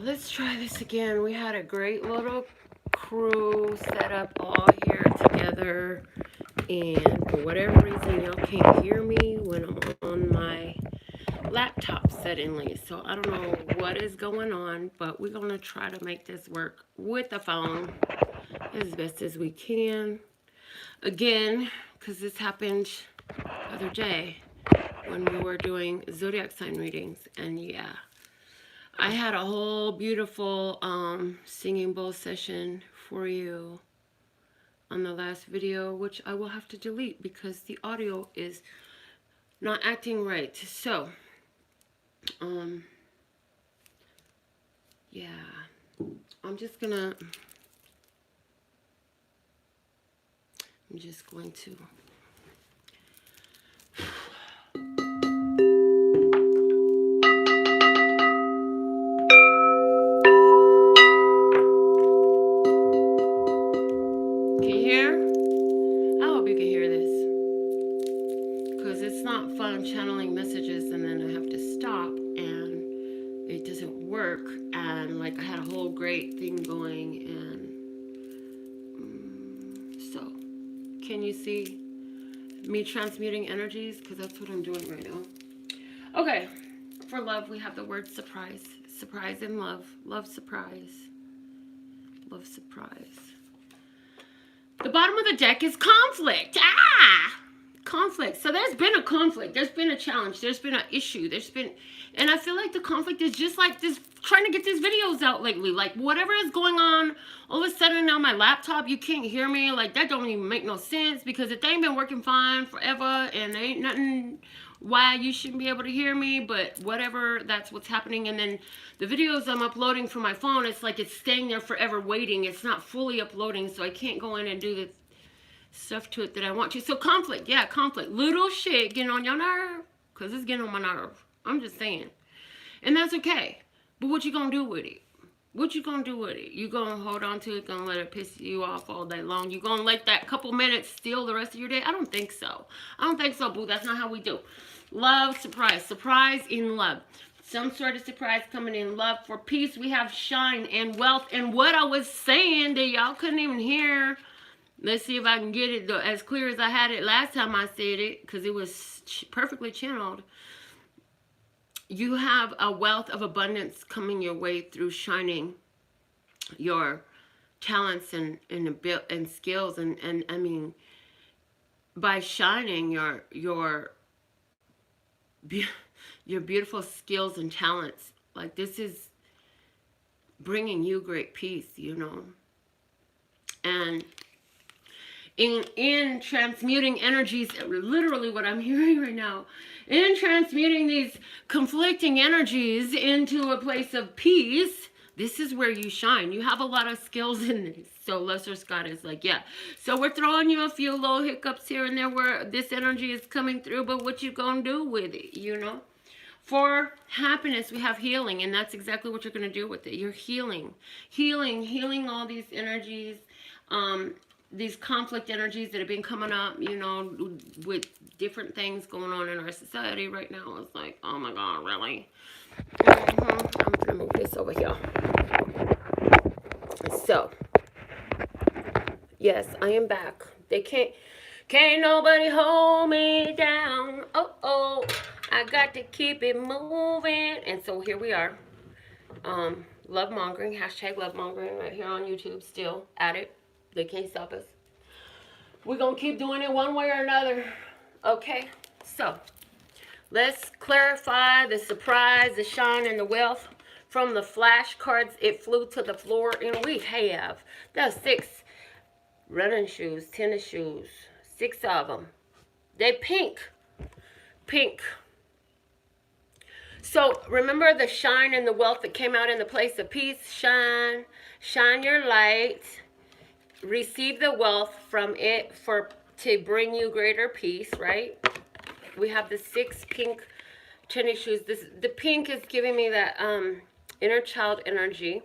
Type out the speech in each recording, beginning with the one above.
let's try this again. We had a great little crew set up all here together, and for whatever reason, y'all can't hear me when I'm on my laptop suddenly. So I don't know what is going on, but we're gonna try to make this work with the phone as best as we can. Again, because this happened the other day when we were doing zodiac sign readings, and yeah, I had a whole beautiful singing bowl session for you on the last video, which I will have to delete because the audio is not acting right. So, yeah, I'm just going to Can you hear? I hope you can hear this, because it's not fun channeling messages and then I have to stop and it doesn't work, and like I had a whole great thing going, and so can you see me transmuting energies? Because that's what I'm doing right now. Okay, for love we have the word surprise. Surprise and love. Love, surprise. Love, surprise. The bottom of the deck is conflict. Conflict. So there's been a conflict. There's been a challenge. There's been an issue. And I feel like the conflict is just like this, trying to get these videos out lately. Like whatever is going on, all of a sudden on my laptop, you can't hear me. Like that don't even make no sense, because if they ain't been working fine forever and there ain't nothing why you shouldn't be able to hear me, but whatever, that's what's happening. And then the videos I'm uploading from my phone, it's like it's staying there forever waiting. It's not fully uploading, so I can't go in and do the stuff to it that I want to. So conflict, yeah, conflict. Little shit getting on your nerve, because it's getting on my nerve. I'm just saying. And that's okay. But what you gonna do with it? What you gonna do with it? You gonna hold on to it, gonna let it piss you off all day long? You gonna let that couple minutes steal the rest of your day? I don't think so. I don't think so, boo. That's not how we do. Love, surprise. Surprise in love. Some sort of surprise coming in. Love, for peace. We have shine and wealth. And what I was saying that y'all couldn't even hear. Let's see if I can get it as clear as I had it last time I said it, because it was perfectly channeled. You have a wealth of abundance coming your way through shining your talents and skills, and I mean, by shining your beautiful skills and talents, like this is bringing you great peace, you know. And in transmuting energies, literally what I'm hearing right now, in transmuting these conflicting energies into a place of peace, this is where you shine. You have a lot of skills in this. So Lesser Scott is like, yeah. So we're throwing you a few little hiccups here and there where this energy is coming through, but what you gonna do with it, you know? For happiness, we have healing, and that's exactly what you're gonna do with it. You're healing all these energies, these conflict energies that have been coming up, you know, with different things going on in our society right now. It's like, oh my God, really? I'm gonna move this over here. So, yes, I am back. They can't nobody hold me down. Oh, I got to keep it moving. And so here we are. Love mongering, hashtag love mongering right here on YouTube, still at it. They can't stop us. We're going to keep doing it one way or another. Okay, so let's clarify the surprise, the shine, and the wealth. From the flashcards, it flew to the floor, and we have the 6 running shoes, tennis shoes, 6 of them. They pink. So remember the shine and the wealth that came out in the place of peace. Shine your light. Receive the wealth from it to bring you greater peace, right? We have the 6 pink tennis shoes. The pink is giving me that inner child energy.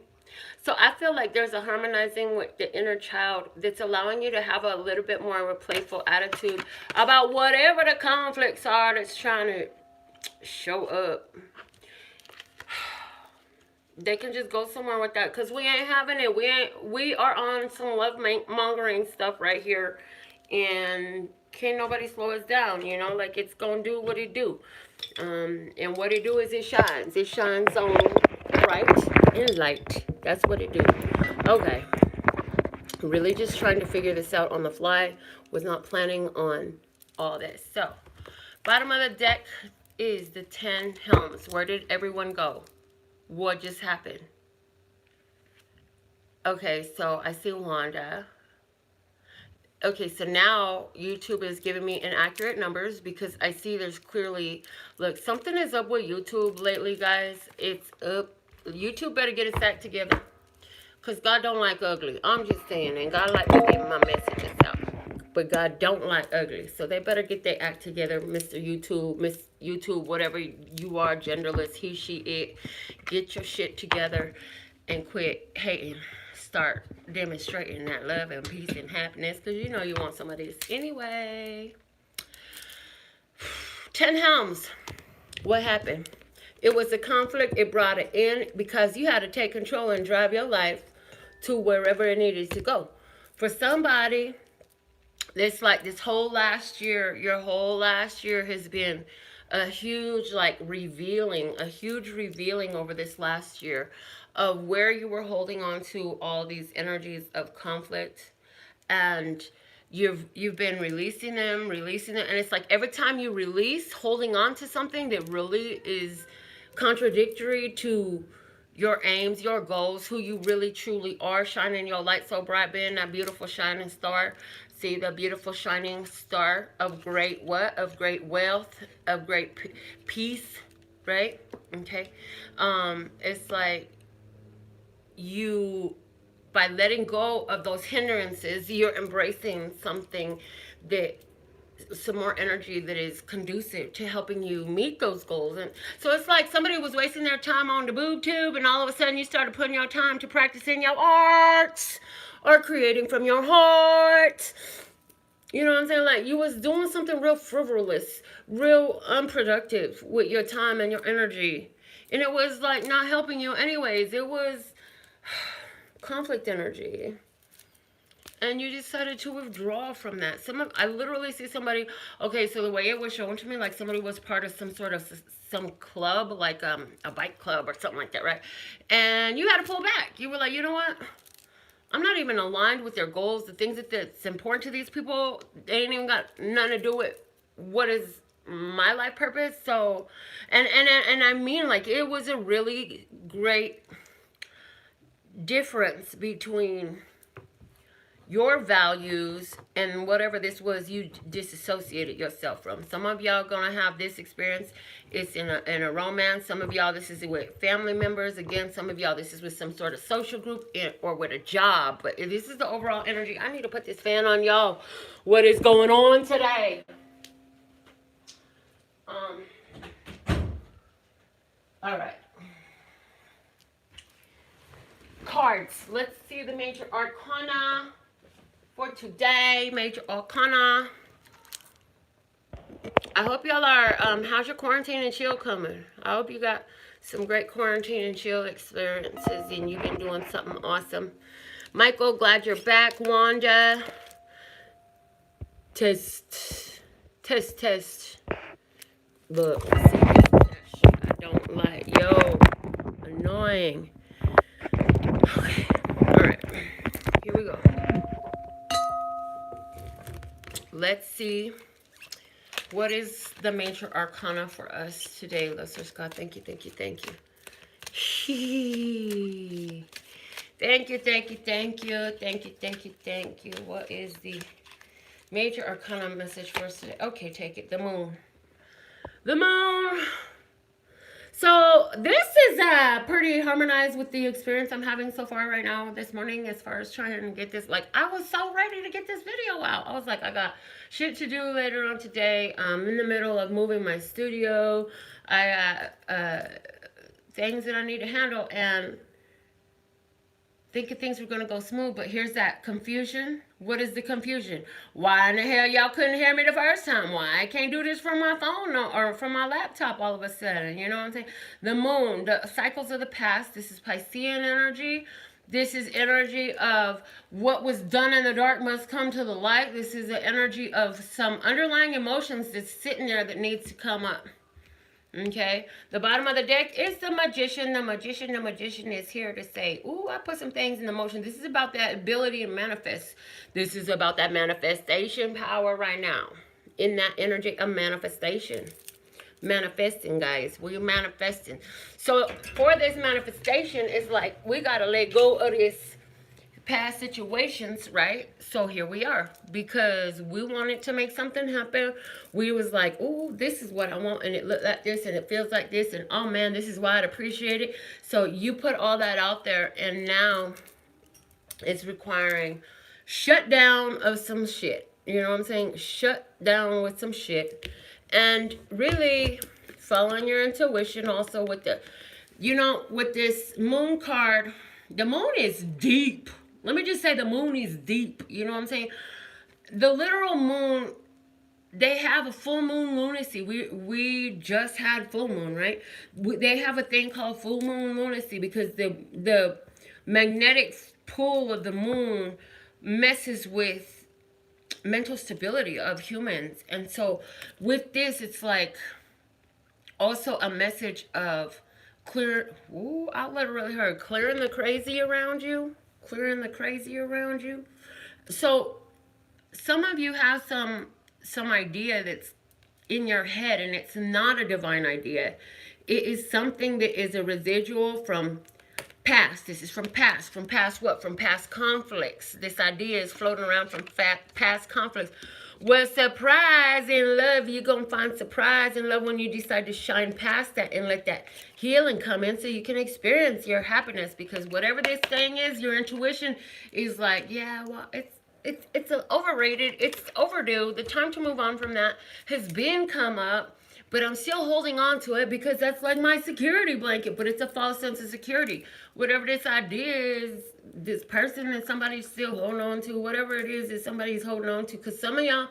So I feel like there's a harmonizing with the inner child that's allowing you to have a little bit more of a playful attitude about whatever the conflicts are that's trying to show up. They can just go somewhere with that, because we ain't having it. We are on some love mongering stuff right here, and can't nobody slow us down, you know, like it's gonna do what it do. And what it do is it shines. It shines on bright and light. That's what it do. Okay. Really just trying to figure this out on the fly. Was not planning on all this. So, bottom of the deck is the 10 helms. Where did everyone go? What just happened? Okay, so I see Wanda. Okay, so now YouTube is giving me inaccurate numbers because I see there's clearly, look, something is up with YouTube lately, guys. It's up. YouTube better get its act together, because God don't like ugly. I'm just saying, and God like to get my messages out. But God don't like ugly. So they better get their act together, Mr. YouTube, Miss YouTube, whatever you are, genderless, he, she, it. Get your shit together and quit hating. Start demonstrating that love and peace and happiness, because you know you want some of this. Anyway, 10 helms. What happened? It was a conflict. It brought it in because you had to take control and drive your life to wherever it needed to go. For somebody, it's like this whole last year, your whole last year has been a huge a huge revealing over this last year of where you were holding on to all these energies of conflict, and you've been releasing them, and it's like every time you release holding on to something that really is contradictory to your aims, your goals, who you really truly are, shining your light so bright, being that beautiful shining star. See the beautiful shining star of great what? Of great wealth, of great peace, right? Okay. It's like you, by letting go of those hindrances, you're embracing something that, some more energy that is conducive to helping you meet those goals. And so it's like somebody was wasting their time on the boob tube, and all of a sudden you started putting your time to practicing your arts or creating from your heart. You know what I'm saying? Like you was doing something real frivolous, real unproductive with your time and your energy, and it was like not helping you anyways. It was conflict energy, and you decided to withdraw from that. I literally see somebody. Okay, so the way it was shown to me, like somebody was part of some sort of some club, like a bike club or something like that, right? And you had to pull back. You were like, you know what? I'm not even aligned with their goals. The things that's important to these people, they ain't even got nothing to do with what is my life purpose. So, and I mean, like it was a really great difference between your values and whatever this was you disassociated yourself from. Some of y'all gonna have this experience. It's in a romance. Some of y'all this is with family members. Again, some of y'all this is with some sort of social group or with a job. But if this is the overall energy, I need to put this fan on y'all. What is going on today? All right. Cards. Let's see the major arcana for today. Major arcana. I hope y'all are, how's your quarantine and chill coming? I hope you got some great quarantine and chill experiences and you've been doing something awesome. Michael, glad you're back. Wanda. Test. Test, test. Look, see, I don't like, yo, annoying. Okay, all right, here we go. Let's see. What is the major arcana for us today, Lesser Scott? Thank you, thank you, thank you. Thank you, thank you, thank you, thank you, thank you, thank you. What is the major arcana message for us today? Okay, take it. The moon. The moon. So this is pretty harmonized with the experience I'm having so far right now this morning, as far as trying to get this. Like, I was so ready to get this video out. I was like, I got shit to do later on today. I'm in the middle of moving my studio. I got things that I need to handle, and thinking things were going to go smooth, but here's that confusion. What is the confusion? Why in the hell y'all couldn't hear me the first time? Why I can't do this from my phone or from my laptop all of a sudden? You know what I'm saying? The moon, the cycles of the past. This is Piscean energy. This is energy of what was done in the dark must come to the light. This is the energy of some underlying emotions that's sitting there that needs to come up. Okay, the bottom of the deck is the magician. The magician is here to say, ooh, I put some things in motion. This is about that ability to manifest. This is about that manifestation power right now. In that energy of manifestation. Manifesting, guys. We're manifesting. So for this manifestation, it's like we got to let go of this past situations, right? So here we are, because we wanted to make something happen. We was like, oh, this is what I want, and it looked like this, and it feels like this, and oh man, this is why I'd appreciate it. So you put all that out there, and now it's requiring shutdown of some shit. You know what I'm saying? Shut down with some shit, and really following your intuition. Also with the, you know, with this moon card, the moon is deep. Let me just say the moon is deep. You know what I'm saying? The literal moon, they have a full moon lunacy. We just had full moon, right? They have a thing called full moon lunacy because the magnetic pull of the moon messes with mental stability of humans. And so with this, it's like also a message of clear, ooh, I literally heard clearing the crazy around you. Clearing the crazy around you. So some of you have some idea that's in your head, and it's not a divine idea. It is something that is a residual from past. This is from past what? From past conflicts. This idea is floating around from past conflicts. Well, surprise in love, you're going to find surprise in love when you decide to shine past that and let that healing come in so you can experience your happiness. Because whatever this thing is, your intuition is like, yeah, well, it's overrated. It's overdue. The time to move on from that has been come up. But I'm still holding on to it because that's like my security blanket. But it's a false sense of security. Whatever this idea is, this person that somebody's still holding on to, whatever it is that somebody's holding on to. Because some of y'all,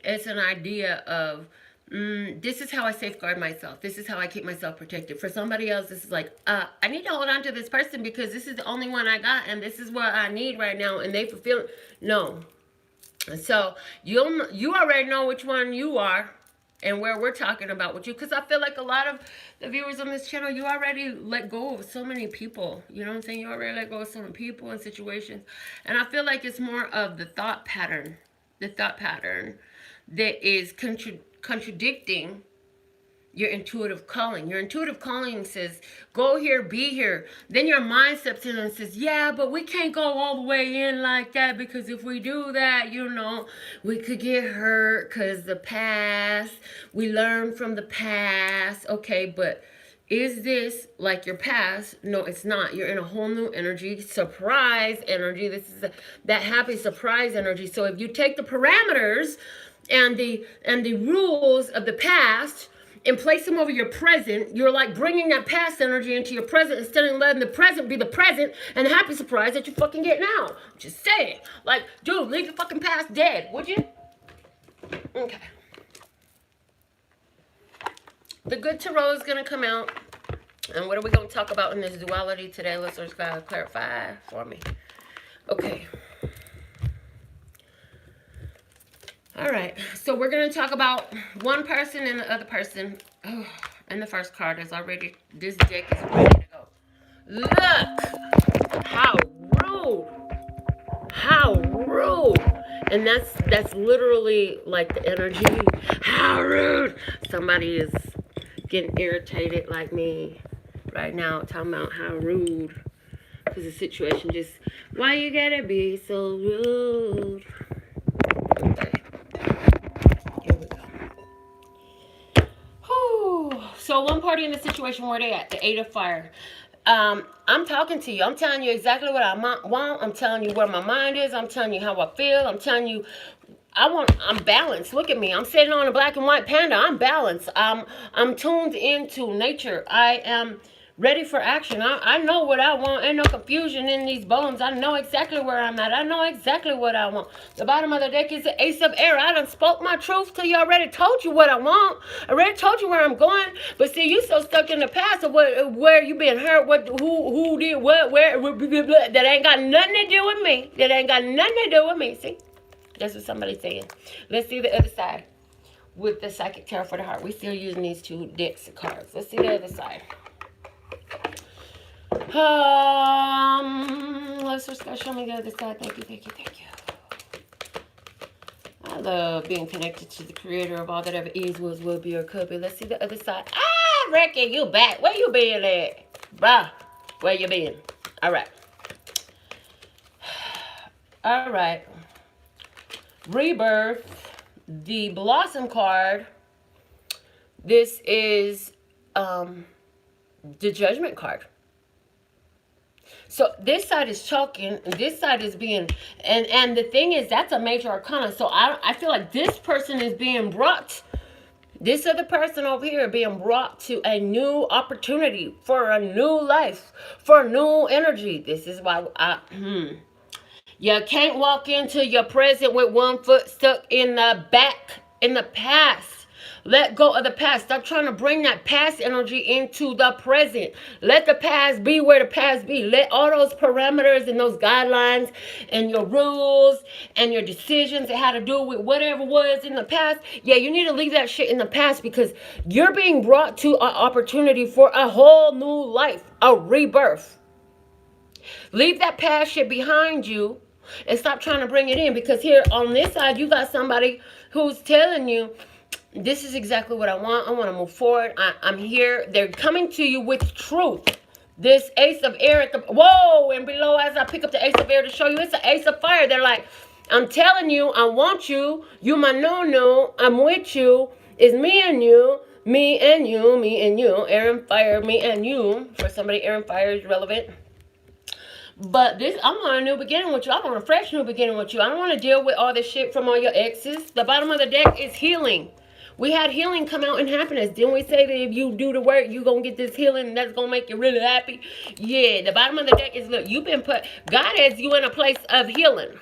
it's an idea of, this is how I safeguard myself. This is how I keep myself protected. For somebody else, this is like, I need to hold on to this person because this is the only one I got. And this is what I need right now. And they fulfill it. No. So you already know which one you are. And where we're talking about with you, because I feel like a lot of the viewers on this channel, you already let go of so many people. You know what I'm saying? You already let go of so many people and situations. And I feel like it's more of the thought pattern that is contradicting your intuitive calling. Your intuitive calling says, go here, be here. Then your mind steps in and says, yeah, but we can't go all the way in like that, because if we do that, you know, we could get hurt because the past, we learn from the past. Okay, but is this like your past? No, it's not. You're in a whole new energy, surprise energy. This is that happy surprise energy. So if you take the parameters and the rules of the past and place them over your present, you're like bringing that past energy into your present instead of letting the present be the present and the happy surprise that you fucking get now. Just saying. Like, dude, leave the fucking past dead, would you? Okay. The good tarot is going to come out. And what are we going to talk about in this duality today? Let's just clarify for me. Okay. All right, so we're going to talk about one person and the other person. Oh, and the first card is already, this deck is ready to go. Look, how rude. How rude. And that's literally like the energy. How rude. Somebody is getting irritated like me right now, talking about how rude. Because the situation just, why you gotta be so rude? Okay. So one party in the situation, where they at? The 8 of Fire. I'm talking to you. I'm telling you exactly what I want. I'm telling you where my mind is. I'm telling you how I feel. I'm telling you, I'm balanced. Look at me. I'm sitting on a black and white panda. I'm balanced. I'm tuned into nature. I am ready for action. I know what I want. Ain't no confusion in these bones. I know exactly where I'm at. I know exactly what I want. The bottom of the deck is the Ace of Air. I done spoke my truth to you. I already told you what I want. I already told you where I'm going. But see, you so stuck in the past of where you been hurt, who did what, where, that ain't got nothing to do with me. That ain't got nothing to do with me. See? That's what somebody's saying. Let's see the other side. With the Psychic Tarot for the Heart. We're still using these two decks of cards. Let's see the other side. Let's just go show me the other side. Thank you, thank you, thank you. I love being connected to the creator of all that ever is, was, will be, or could be. Let's see the other side. Ah, Ricky, you back. Where you been at? Bruh, where you been? All right. All right. Rebirth. The Blossom card. This is the Judgment card. So this side is choking, and this side is being, and the thing is, that's a major arcana. So I feel like this person is being brought, this other person over here being brought to a new opportunity for a new life, for new energy. This is why you can't walk into your present with one foot stuck in the back, in the past. Let go of the past. Stop trying to bring that past energy into the present. Let the past be where the past be. Let all those parameters and those guidelines and your rules and your decisions that had to do with whatever was in the past. Yeah, you need to leave that shit in the past, because you're being brought to an opportunity for a whole new life, a rebirth. Leave that past shit behind you and stop trying to bring it in, because here on this side, you got somebody who's telling you, this is exactly what I want. I want to move forward. I'm here. They're coming to you with truth. This Ace of Air at the, whoa, and below, as I pick up the Ace of Air to show you, it's an Ace of Fire. They're like, I'm telling you, I want you. You my no-no. I'm with you. It's me and you. Me and you. Me and you. Air and Fire, me and you. For somebody, Air and Fire is relevant. But this, I want a new beginning with you. I want a fresh new beginning with you. I don't want to deal with all this shit from all your exes. The bottom of the deck is healing. We had healing come out in happiness. Didn't we say that if you do the work, you're going to get this healing and that's going to make you really happy? Yeah, the bottom of the deck is, look, you've been put, God has you in a place of healing.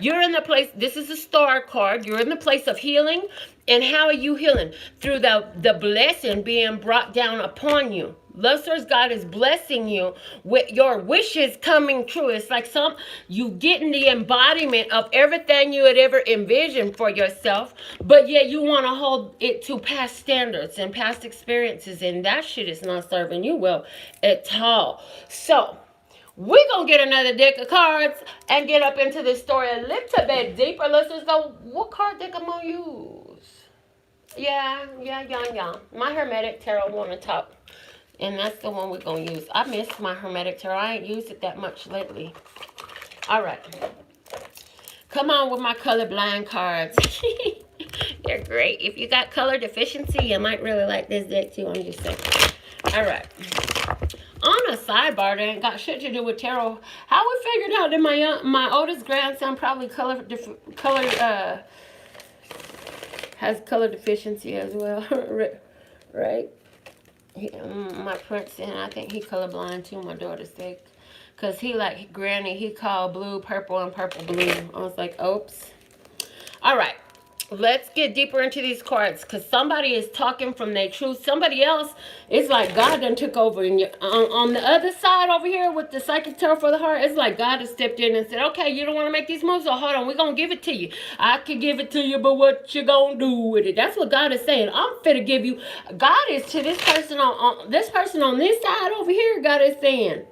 You're in the place, this is a star card. You're in the place of healing. And how are you healing? Through the blessing being brought down upon you. Love Source God is blessing you with your wishes coming true. It's like you getting the embodiment of everything you had ever envisioned for yourself, but yet you want to hold it to past standards and past experiences, and that shit is not serving you well at all. So we're going to get another deck of cards and get up into this story a little bit deeper. Let's just go, what card deck I'm going to use? Yeah. My Hermetic Tarot one on top. And that's the one we're going to use. I miss my Hermetic Tarot. I ain't used it that much lately. All right. Come on with my colorblind cards. They're great. If you got color deficiency, you might really like this deck too. I'm just saying. All right. On a sidebar, that ain't got shit to do with tarot. How we figured out that my oldest grandson probably has color deficiency as well, right? My prince, and I think he colorblind too, my daughter's sake. Because he like Granny, he called blue purple and purple blue. I was like, oops. All right. Let's get deeper into these cards, because somebody is talking from their truth. Somebody else, it's like God done took over. And on the other side over here with the Psychic Tarot for the Heart, it's like God has stepped in and said, okay, you don't want to make these moves, so hold on, we're going to give it to you. I can give it to you, but what you going to do with it? That's what God is saying. I'm finna give you. God is to this person on this side over here, God is saying,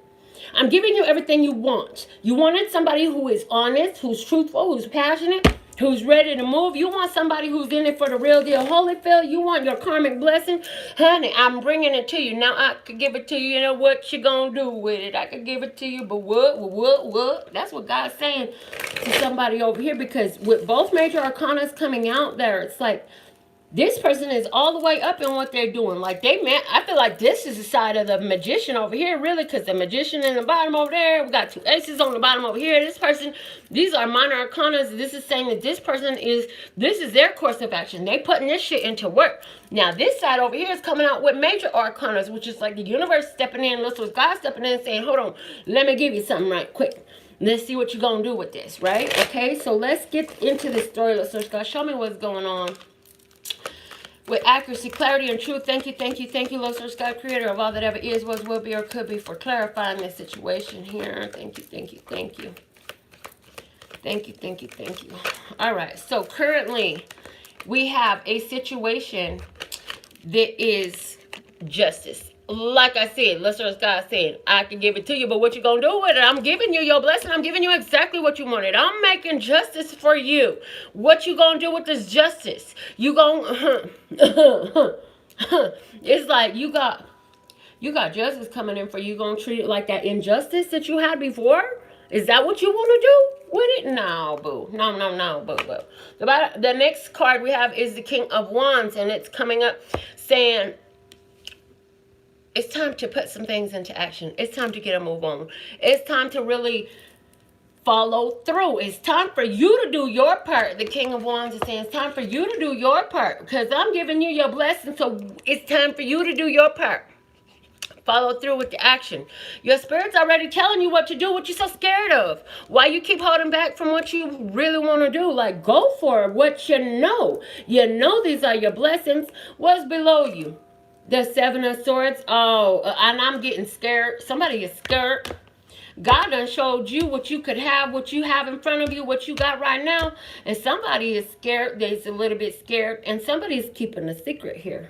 I'm giving you everything you want. You wanted somebody who is honest, who's truthful, who's passionate, who's ready to move. You want somebody who's in it for the real deal. Holyfield, you want your karmic blessing? Honey, I'm bringing it to you. Now, I could give it to you. You know what you gonna do with it? I could give it to you, but what? That's what God's saying to somebody over here, because with both major arcanas coming out there, it's like This person is all the way up in what they're doing. Like I feel like this is the side of the magician over here, really, because the magician in the bottom over there, we got two aces on the bottom over here. This person, these are minor arcanas. This is saying that this is their course of action. They putting this shit into work. Now this side over here is coming out with major arcanas, which is like the universe stepping in, looks like God stepping in and saying, hold on, let me give you something right quick. Let's see what you're going to do with this, right? Okay, so let's get into this story. Let's search God. Show me what's going on. With accuracy, clarity, and truth. Thank you, Lord Source God, creator of all that ever is, was, will be, or could be, for clarifying this situation here. Thank you. All right, so currently we have a situation that is justice. Like I said, let's just God said, I can give it to you, but what you gonna do with it? I'm giving you your blessing. I'm giving you exactly what you wanted. I'm making justice for you. What you gonna do with this justice? You gonna it's like you got justice coming in for you. Gonna treat it like that injustice that you had before? Is that what you want to do with it? No, boo. No, boo. The next card we have is the King of Wands, and it's coming up saying, it's time to put some things into action. It's time to get a move on. It's time to really follow through. It's time for you to do your part. The King of Wands is saying it's time for you to do your part, because I'm giving you your blessing, so it's time for you to do your part. Follow through with the action. Your spirit's already telling you what to do, what you're so scared of. Why you keep holding back from what you really want to do? Like, go for what you know. You know these are your blessings. What's below you? The Seven of Swords. Oh, and I'm getting scared. Somebody is scared. God done showed you what you could have, what you have in front of you, what you got right now. And somebody is scared. They're a little bit scared. And somebody is keeping a secret here.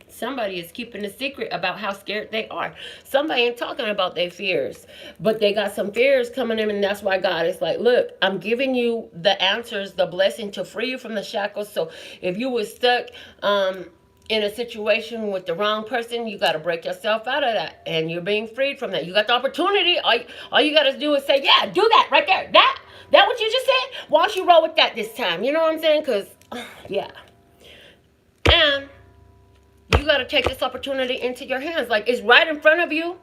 Somebody is keeping a secret about how scared they are. Somebody ain't talking about their fears, but they got some fears coming in, and that's why God is like, look, I'm giving you the answers, the blessing to free you from the shackles. So if you were stuck in a situation with the wrong person, you got to break yourself out of that, and you're being freed from that. You got the opportunity. All you got to do is say, yeah, do that right there. That what you just said? Why don't you roll with that this time? You know what I'm saying? Because, yeah. And you got to take this opportunity into your hands. Like, it's right in front of you,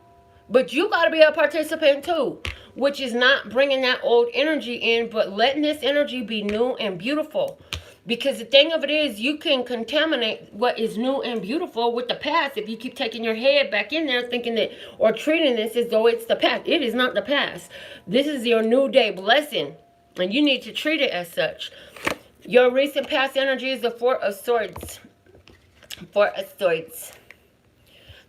but you got to be a participant too, which is not bringing that old energy in, but letting this energy be new and beautiful. Because the thing of it is, you can contaminate what is new and beautiful with the past if you keep taking your head back in there thinking that, or treating this as though it's the past. It is not the past. This is your new day blessing, and you need to treat it as such. Your recent past energy is the Four of Swords. Four of Swords.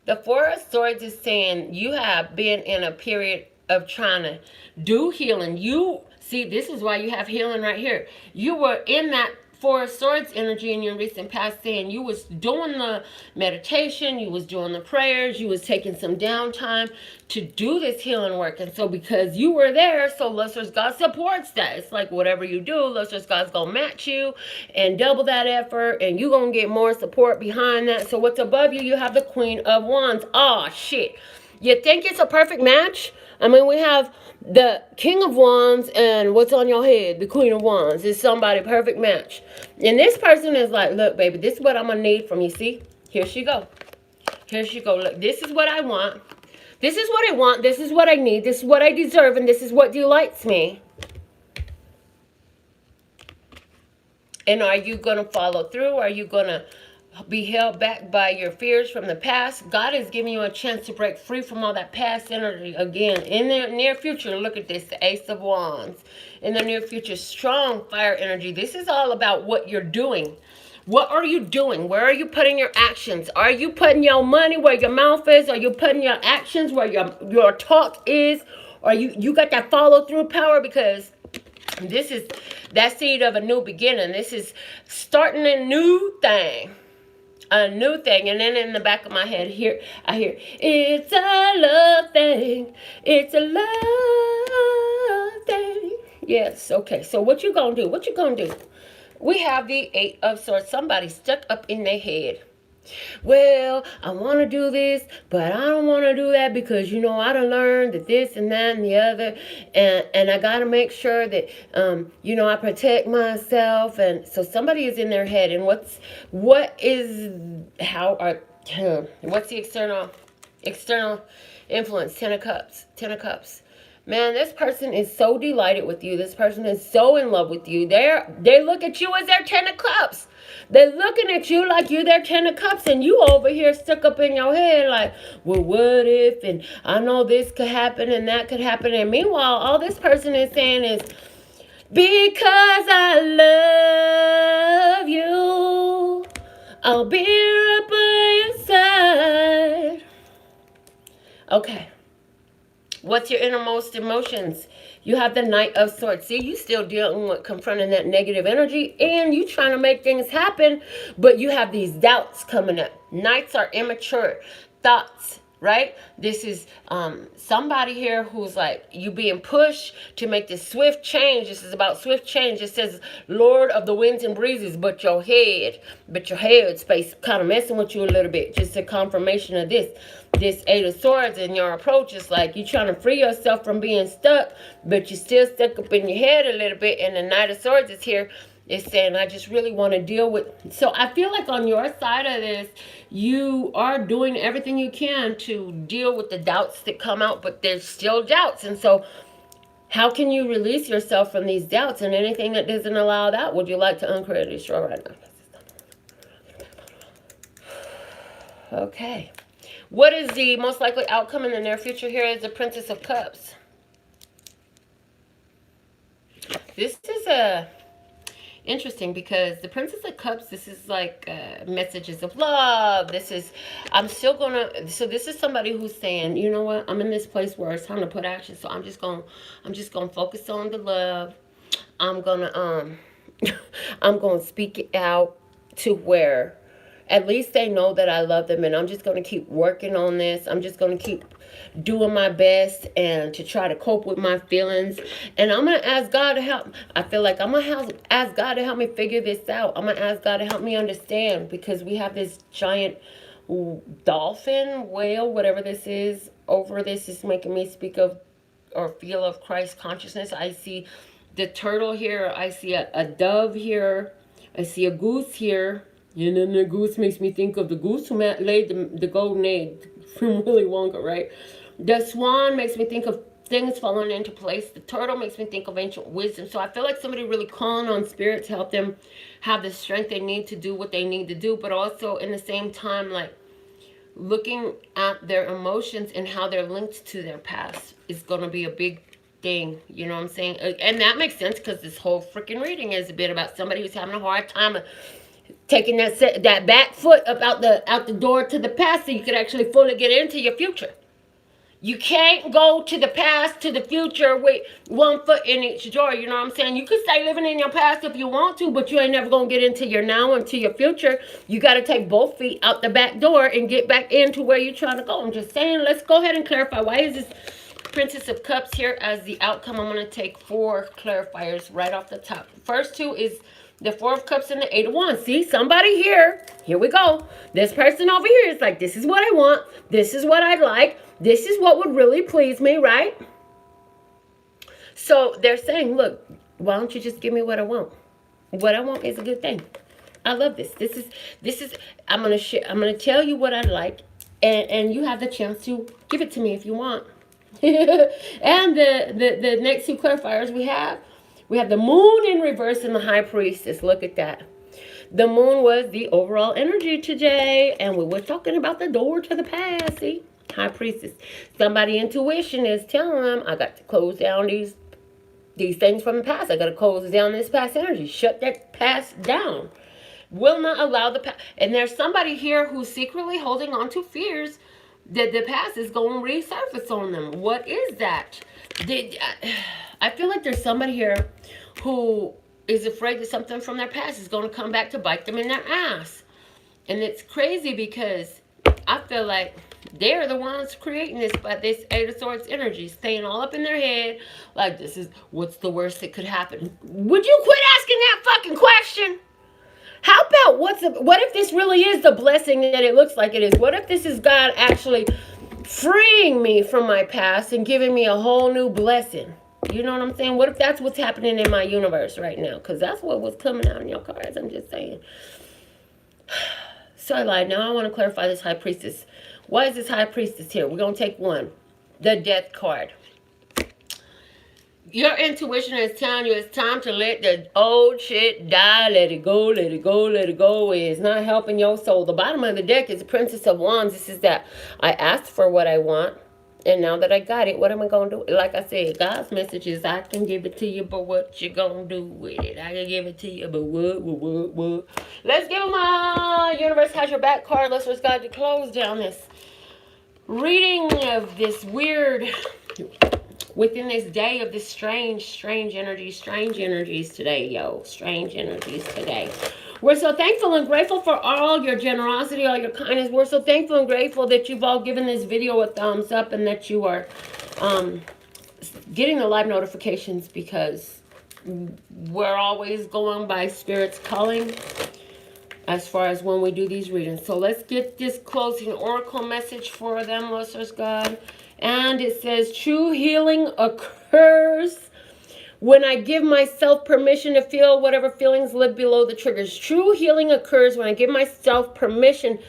The Four of Swords is saying you have been in a period of trying to do healing. You see, this is why you have healing right here. You were in that Four of Swords energy in your recent past, saying you was doing the meditation, you was doing the prayers, you was taking some downtime to do this healing work. And so because you were there, so Luster's God supports that. It's like whatever you do, Luster's God's gonna match you and double that effort, and you gonna get more support behind that. So what's above you, you have the Queen of Wands. Oh shit. You think it's a perfect match? I mean, we have the King of Wands and what's on your head, the Queen of Wands. Is somebody perfect match. And this person is like, look, baby, this is what I'm going to need from you. See? Here she go. Here she go. Look, this is what I want. This is what I want. This is what I need. This is what I deserve. And this is what delights me. And are you going to follow through? Are you going to be held back by your fears from the past? God is giving you a chance to break free from all that past energy again. In the near future, look at this, the Ace of Wands. In the near future, strong fire energy. This is all about what you're doing. What are you doing? Where are you putting your actions? Are you putting your money where your mouth is? Are you putting your actions where your talk is? Or you got that follow through power? Because this is that seed of a new beginning. This is starting a new thing. A new thing. And then in the back of my head here, I hear, it's a love thing. It's a love thing. Yes, okay. So what you gonna do? What you gonna do? We have the Eight of Swords. Somebody stuck up in their head. Well, I want to do this, but I don't want to do that because, I done learned that this and that and the other. And I got to make sure that, I protect myself. And so somebody is in their head. And what's the external influence? Ten of Cups. Ten of Cups. Man, this person is so delighted with you. This person is so in love with you. They look at you as their Ten of Cups. They're looking at you like you're their Ten of Cups, and you over here stuck up in your head like, well, what if? And I know this could happen and that could happen. And meanwhile, all this person is saying is, because I love you, I'll be right by your side. Okay. What's your innermost emotions? You have the Knight of Swords. See, you still dealing with confronting that negative energy, and you trying to make things happen, but you have these doubts coming up. Knights are immature thoughts, right? This is somebody here who's like, you being pushed to make this swift change. This is about swift change. It says Lord of the winds and breezes, but your head space kind of messing with you a little bit. Just a confirmation of this Eight of Swords, and your approach is like you trying to free yourself from being stuck, but you're still stuck up in your head a little bit. And the Knight of Swords is here. It's saying, I just really want to deal with. So I feel like on your side of this, you are doing everything you can to deal with the doubts that come out, but there's still doubts. And so how can you release yourself from these doubts? And anything that doesn't allow that, would you like to uncreate or destroy right now? Okay. What is the most likely outcome in the near future? Here is the Princess of Cups. This is interesting because the Princess of Cups, this is like messages of love. This is somebody who's saying, you know what, I'm in this place where it's time to put action. So I'm just gonna focus on the love. I'm gonna speak it out to where at least they know that I love them, and I'm just going to keep working on this. I'm just going to keep doing my best and to try to cope with my feelings. And I'm going to ask God to help. I feel like I'm going to ask God to help me figure this out. I'm going to ask God to help me understand, because we have this giant dolphin, whale, whatever this is, over this is making me speak of or feel of Christ consciousness. I see the turtle here. I see a dove here. I see a goose here. And then the goose makes me think of the goose who laid the golden egg from Willy Wonka, right? The swan makes me think of things falling into place. The turtle makes me think of ancient wisdom. So I feel like somebody really calling on spirit to help them have the strength they need to do what they need to do. But also in the same time, like looking at their emotions and how they're linked to their past is going to be a big thing. You know what I'm saying? And that makes sense because this whole freaking reading is a bit about somebody who's having a hard time taking that back foot up out the door to the past so you can actually fully get into your future. You can't go to the past, to the future with one foot in each door. You know what I'm saying? You can stay living in your past if you want to, but you ain't never going to get into your now and to your future. You got to take both feet out the back door and get back into where you're trying to go. I'm just saying, let's go ahead and clarify. Why is this Princess of Cups here as the outcome? I'm going to take 4 clarifiers right off the top. First two is the 4 of Cups and the 8 of Wands. See, somebody here we go. This person over here is like, this is what I want. This is what I'd like. This is what would really please me, right? So they're saying, look, why don't you just give me what I want? What I want is a good thing. I love this. This is I'm gonna tell you what I'd like, and you have the chance to give it to me if you want. And the next 2 clarifiers we have the moon in reverse and the high priestess. Look at that. The moon was the overall energy today, and we were talking about the door to the past. See, high priestess. Somebody intuition is telling them, I got to close down these things from the past. I got to close down this past energy. Shut that past down. Will not allow the past. And there's somebody here who's secretly holding on to fears that the past is going to resurface on them. What is that? I feel like there's somebody here who is afraid that something from their past is going to come back to bite them in their ass. And it's crazy because I feel like they're the ones creating this, but this 8 of Swords energy staying all up in their head. Like, this is what's the worst that could happen. Would you quit asking that fucking question? How about what's what if this really is the blessing that it looks like it is? What if this is God actually freeing me from my past and giving me a whole new blessing? You know what I'm saying? What if that's what's happening in my universe right now? Because that's what was coming out in your cards. I'm just saying. So I lied. Now I want to clarify this high priestess. Why is this high priestess here? We're going to take one. The death card. Your intuition is telling you it's time to let the old shit die. Let it go, let it go, let it go. It's not helping your soul. The bottom of the deck is the Princess of Wands. This is that I asked for what I want. And now that I got it, what am I going to do? Like I said, God's message is I can give it to you, but what you going to do with it? I can give it to you, but what? Let's give my Universe Has Your Back card. Let's just God to close down this reading of this weird... Within this day of this strange energies today, yo. Strange energies today. We're so thankful and grateful for all your generosity, all your kindness. We're so thankful and grateful that you've all given this video a thumbs up and that you are getting the live notifications, because we're always going by Spirit's calling as far as when we do these readings. So let's get this closing oracle message for them, listeners, God. And it says, true healing occurs when I give myself permission to feel whatever feelings live below the triggers. True healing occurs when I give myself permission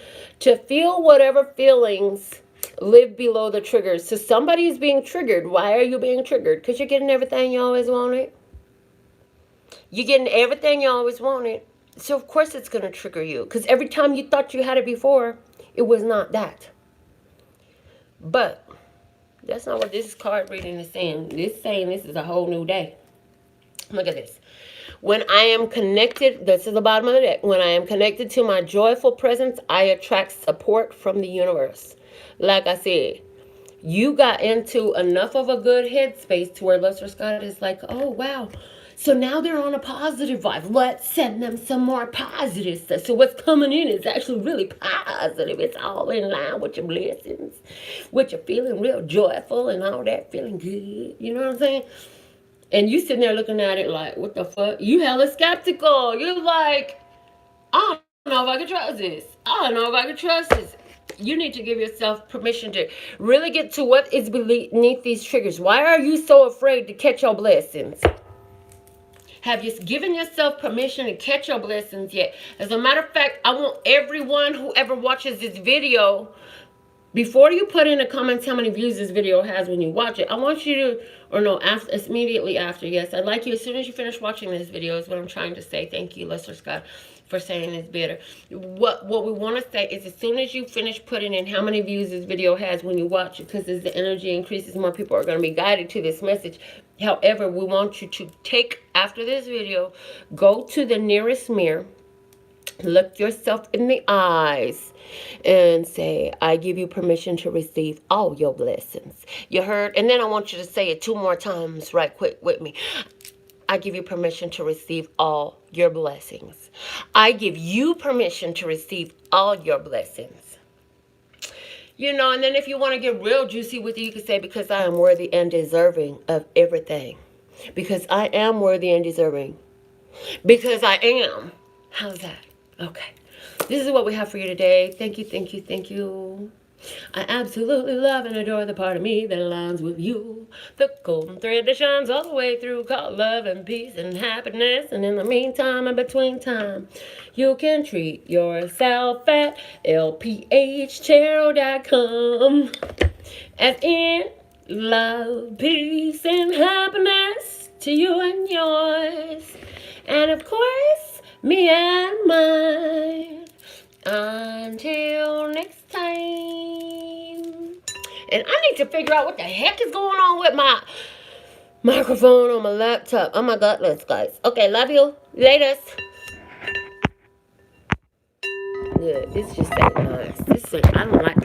to feel whatever feelings live below the triggers. So somebody is being triggered. Why are you being triggered? Because you're getting everything you always wanted. You're getting everything you always wanted. So of course it's going to trigger you. Because every time you thought you had it before, it was not that. But that's not what this card reading is saying. It's saying this is a whole new day. Look at this. When I am connected, this is the bottom of the deck. When I am connected to my joyful presence, I attract support from the universe. Like I said, you got into enough of a good headspace to where Lester Scott is like, oh, wow. So now they're on a positive vibe. Let's send them some more positive stuff. So what's coming in is actually really positive. It's all in line with your blessings. With you feeling real joyful and all that, feeling good. You know what I'm saying? And you sitting there looking at it like, what the fuck? You hella skeptical. You're like, I don't know if I can trust this. I don't know if I can trust this. You need to give yourself permission to really get to what is beneath these triggers. Why are you so afraid to catch your blessings? Have you given yourself permission to catch your blessings yet? As a matter of fact, I want everyone who ever watches this video, before you put in the comments how many views this video has when you watch it, I want you to, or no, after, immediately after, yes, I'd like you, as soon as you finish watching this video is what I'm trying to say. Thank you, Lester Scott, for saying it's better. What we want to say is, as soon as you finish putting in how many views this video has when you watch it, because as the energy increases, more people are going to be guided to this message. However, we want you to take, after this video, go to the nearest mirror, look yourself in the eyes, and say, I give you permission to receive all your blessings. You heard? And then I want you to say it 2 more times right quick with me. I give you permission to receive all your blessings. I give you permission to receive all your blessings. You know, and then if you want to get real juicy with it, you can say, because I am worthy and deserving of everything. Because I am worthy and deserving. Because I am. How's that? Okay. This is what we have for you today. Thank you, thank you, thank you. I absolutely love and adore the part of me that aligns with you. The golden thread that shines all the way through, called love and peace and happiness. And in the meantime and between time, you can treat yourself at lphtarot.com. As in love, peace, and happiness to you and yours. And of course, me and mine. Until next time. And I need to figure out what the heck is going on with my microphone on my laptop. Oh my God, let's guys. Okay, love you. Laters. Good. This just ain't nice. I don't like